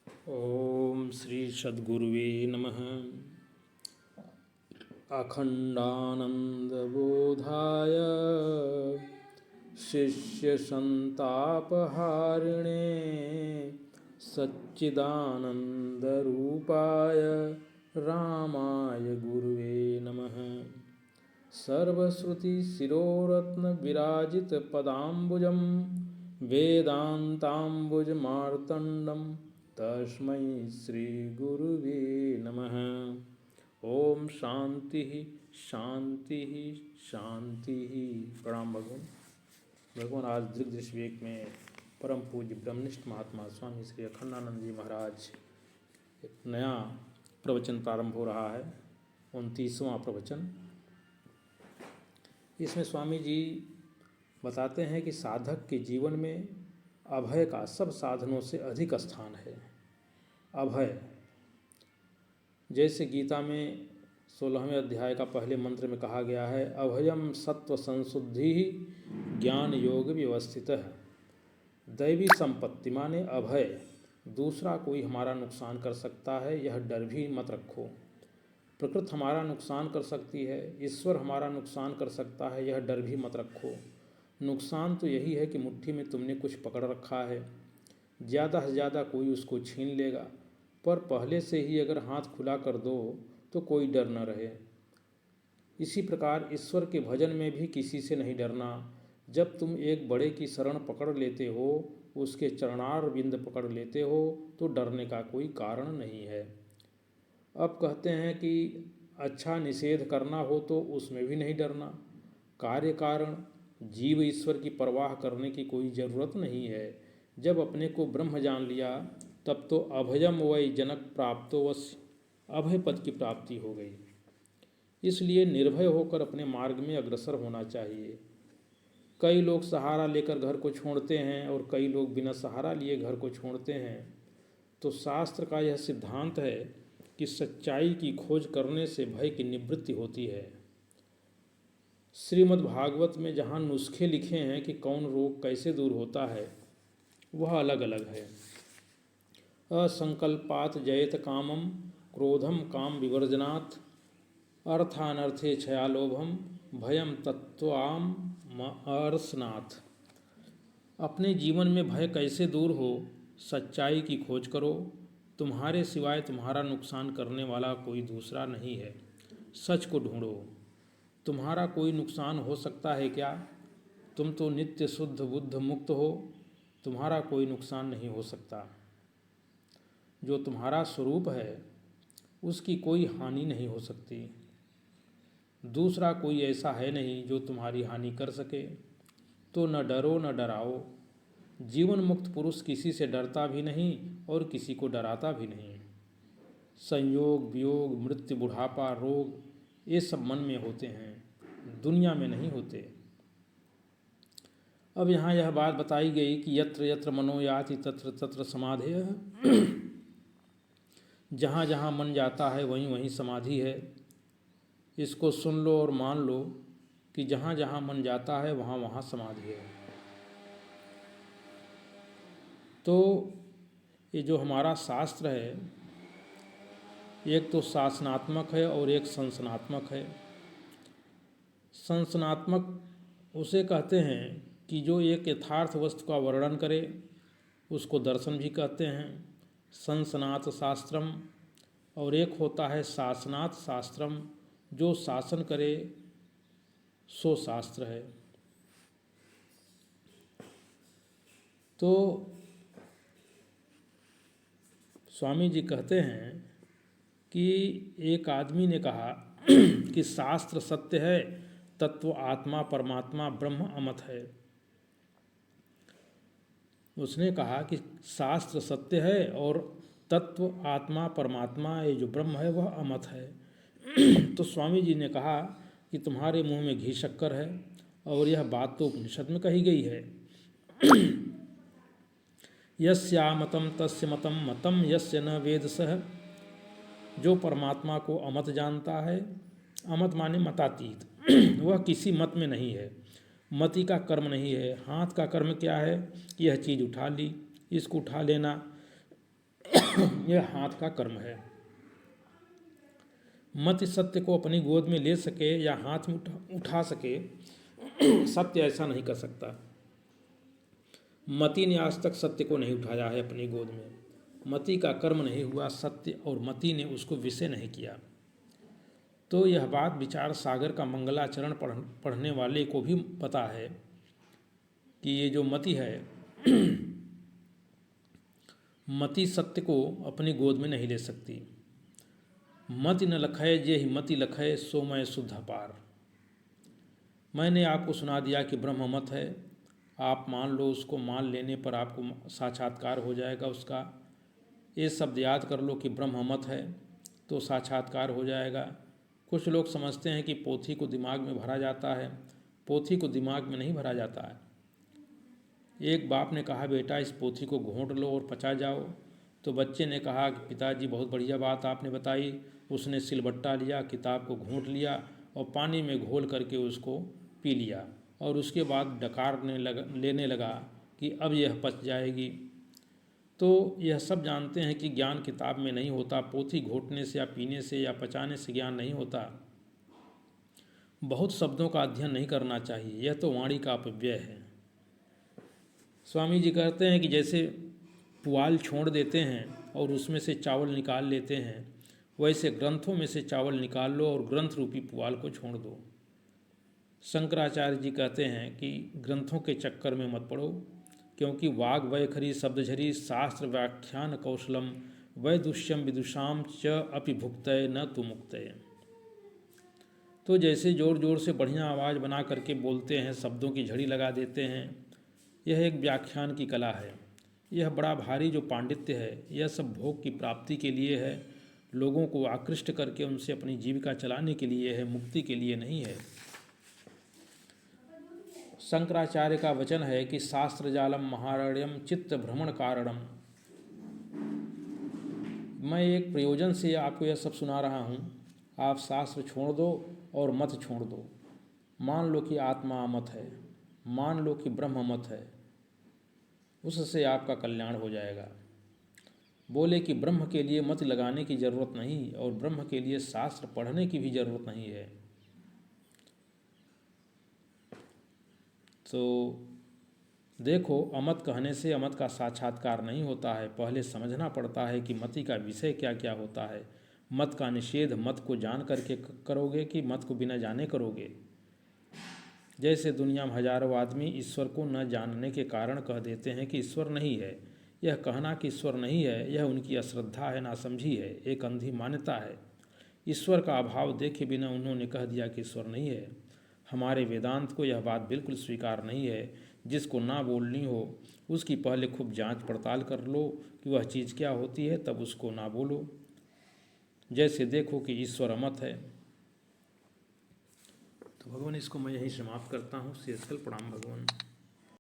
ओम श्री सद्गुरुवे नमः। अखंडानंदबोधाय शिष्यसंतापहारिणे सच्चिदानंदरूपाय रामाय गुरुवे नमः। सर्वश्रुतिशिरोरत्नविराजितपदाम्बुजं वेदान्ताम्बुजमार्तण्डं तस्मै श्रीगुरुवे नमः। ओम शांति शांति शांति। प्रणाम भगवान। भगवान आज दृग्दृश्य विवेक में परम पूज्य ब्रह्मनिष्ठ महात्मा स्वामी श्री अखंडानंद जी महाराज एक नया प्रवचन प्रारंभ हो रहा है, 29वां प्रवचन। इसमें स्वामी जी बताते हैं कि साधक के जीवन में अभय का सब साधनों से अधिक स्थान है। अभय, जैसे गीता में 16वें अध्याय का पहले मंत्र में कहा गया है, अभयम सत्व संशुद्धि ज्ञान योग व्यवस्थित है। दैवी संपत्ति माने अभय। दूसरा कोई हमारा नुकसान कर सकता है, यह डर भी मत रखो। प्रकृति हमारा नुकसान कर सकती है, ईश्वर हमारा नुकसान कर सकता है, यह डर भी मत रखो। नुकसान तो यही है कि मुट्ठी में तुमने कुछ पकड़ रखा है, ज़्यादा से ज़्यादा कोई उसको छीन लेगा, पर पहले से ही अगर हाथ खुला कर दो तो कोई डर न रहे। इसी प्रकार ईश्वर के भजन में भी किसी से नहीं डरना। जब तुम एक बड़े की शरण पकड़ लेते हो, उसके चरणार बिंद पकड़ लेते हो, तो डरने का कोई कारण नहीं है। अब कहते हैं कि अच्छा निषेध करना हो तो उसमें भी नहीं डरना। कार्य कारण जीव ईश्वर की परवाह करने की कोई ज़रूरत नहीं है। जब अपने को ब्रह्म जान लिया तब तो अभयम वै जनक प्राप्तो वश्य, अभय पद की प्राप्ति हो गई। इसलिए निर्भय होकर अपने मार्ग में अग्रसर होना चाहिए। कई लोग सहारा लेकर घर को छोड़ते हैं और कई लोग बिना सहारा लिए घर को छोड़ते हैं। तो शास्त्र का यह सिद्धांत है कि सच्चाई की खोज करने से भय की निवृत्ति होती है। श्रीमद् भागवत में जहाँ नुस्खे लिखे हैं कि कौन रोग कैसे दूर होता है, वह अलग अलग है। असंकल्पात जयत कामम क्रोधम काम विवर्जनात् अर्थानर्थे क्षयालोभम भयम तत्वाम अर्सनाथ। अपने जीवन में भय कैसे दूर हो, सच्चाई की खोज करो। तुम्हारे सिवाय तुम्हारा नुकसान करने वाला कोई दूसरा नहीं है। सच को ढूंढो। तुम्हारा कोई नुकसान हो सकता है क्या? तुम तो नित्य शुद्ध बुद्ध मुक्त हो, तुम्हारा कोई नुकसान नहीं हो सकता। जो तुम्हारा स्वरूप है उसकी कोई हानि नहीं हो सकती। दूसरा कोई ऐसा है नहीं जो तुम्हारी हानि कर सके। तो न डरो न डराओ। जीवन मुक्त पुरुष किसी से डरता भी नहीं और किसी को डराता भी नहीं। संयोग वियोग मृत्यु बुढ़ापा रोग ये सब मन में होते हैं, दुनिया में नहीं होते। अब यहाँ यह बात बताई गई कि यत्र यत्र मनो याति तत्र तत्र समाधेय। जहाँ जहाँ मन जाता है वहीं वहीं समाधि है। इसको सुन लो और मान लो कि जहाँ जहाँ मन जाता है वहाँ वहाँ समाधि है। तो ये जो हमारा शास्त्र है, एक तो शासनात्मक है और एक संसनात्मक है। संसनात्मक उसे कहते हैं कि जो एक यथार्थ वस्तु का वर्णन करे, उसको दर्शन भी कहते हैं, संसनात शास्त्रम। और एक होता है शासनात शास्त्रम, जो शासन करे सो शास्त्र है। तो स्वामी जी कहते हैं कि एक आदमी ने कहा कि शास्त्र सत्य है, तत्व आत्मा परमात्मा ब्रह्म अमत है। उसने कहा कि शास्त्र सत्य है और तत्व आत्मा परमात्मा ये जो ब्रह्म है वह अमत है। तो स्वामी जी ने कहा कि तुम्हारे मुंह में घी शक्कर है और यह बात तो उपनिषद में कही गई है। यस्यामतं तस्य मतम मतम यस्य न वेद सह। जो परमात्मा को अमत जानता है, अमत माने मतातीत, वह किसी मत में नहीं है। मति का कर्म नहीं है। हाथ का कर्म क्या है कि यह चीज़ उठा ली, इसको उठा लेना, यह हाथ का कर्म है। मति सत्य को अपनी गोद में ले सके या हाथ में उठा सके, सत्य ऐसा नहीं कर सकता। मति ने आज तक सत्य को नहीं उठाया है अपनी गोद में। मति का कर्म नहीं हुआ सत्य, और मति ने उसको विषय नहीं किया। तो यह बात विचार सागर का मंगलाचरण पढ़ने वाले को भी पता है कि ये जो मति है, मति सत्य को अपनी गोद में नहीं ले सकती। मति न लखय जे ही मति लखय, सो मैं शुद्ध अपार। मैंने आपको सुना दिया कि ब्रह्म मत है, आप मान लो, उसको मान लेने पर आपको साक्षात्कार हो जाएगा उसका। ये शब्द याद कर लो कि ब्रह्म मत है तो साक्षात्कार हो जाएगा। कुछ लोग समझते हैं कि पोथी को दिमाग में भरा जाता है, पोथी को दिमाग में नहीं भरा जाता है। एक बाप ने कहा, बेटा इस पोथी को घोंट लो और पचा जाओ। तो बच्चे ने कहा कि पिताजी बहुत बढ़िया बात आपने बताई। उसने सिलबट्टा लिया, किताब को घोंट लिया और पानी में घोल करके उसको पी लिया, और उसके बाद डकार लेने लगा कि अब यह पच जाएगी। तो यह सब जानते हैं कि ज्ञान किताब में नहीं होता, पोथी घोटने से या पीने से या पचाने से ज्ञान नहीं होता। बहुत शब्दों का अध्ययन नहीं करना चाहिए, यह तो वाणी का अपव्यय है। स्वामी जी कहते हैं कि जैसे पुआल छोड़ देते हैं और उसमें से चावल निकाल लेते हैं, वैसे ग्रंथों में से चावल निकाल लो और ग्रंथ रूपी पुआल को छोड़ दो। शंकराचार्य जी कहते हैं कि ग्रंथों के चक्कर में मत पड़ो, क्योंकि वाग वैखरी शब्दझरी शास्त्र व्याख्यान कौशलम वैदुष्यम विदुषाम च अपि भुक्तय न तु मुक्तय। तो जैसे जोर जोर से बढ़िया आवाज़ बना करके बोलते हैं, शब्दों की झड़ी लगा देते हैं, यह एक व्याख्यान की कला है। यह बड़ा भारी जो पांडित्य है, यह सब भोग की प्राप्ति के लिए है, लोगों को आकृष्ट करके उनसे अपनी जीविका चलाने के लिए है, मुक्ति के लिए नहीं है। शंकराचार्य का वचन है कि शास्त्र जालम महारण्यम चित्त भ्रमण कारणम। मैं एक प्रयोजन से आपको यह सब सुना रहा हूँ। आप शास्त्र छोड़ दो और मत छोड़ दो। मान लो कि आत्मा अमत है, मान लो कि ब्रह्म मत है, उससे आपका कल्याण हो जाएगा। बोले कि ब्रह्म के लिए मत लगाने की जरूरत नहीं और ब्रह्म के लिए शास्त्र पढ़ने की भी जरूरत नहीं है। तो देखो, अमत कहने से अमत का साक्षात्कार नहीं होता है। पहले समझना पड़ता है कि मति का विषय क्या क्या होता है। मत का निषेध मत को जान करके करोगे कि मत को बिना जाने करोगे। जैसे दुनिया में हजारों आदमी ईश्वर को न जानने के कारण कह देते हैं कि ईश्वर नहीं है। यह कहना कि ईश्वर नहीं है, यह उनकी अश्रद्धा है, नासमझी है, एक अंधी मान्यता है। ईश्वर का अभाव देखे बिना उन्होंने कह दिया कि ईश्वर नहीं है। हमारे वेदांत को यह बात बिल्कुल स्वीकार नहीं है। जिसको ना बोलनी हो उसकी पहले खूब जांच पड़ताल कर लो कि वह चीज़ क्या होती है, तब उसको ना बोलो। जैसे देखो कि ईश्वर अमत है। तो भगवान, इसको मैं यही समाप्त करता हूँ। शीर्षक प्रणाम भगवान।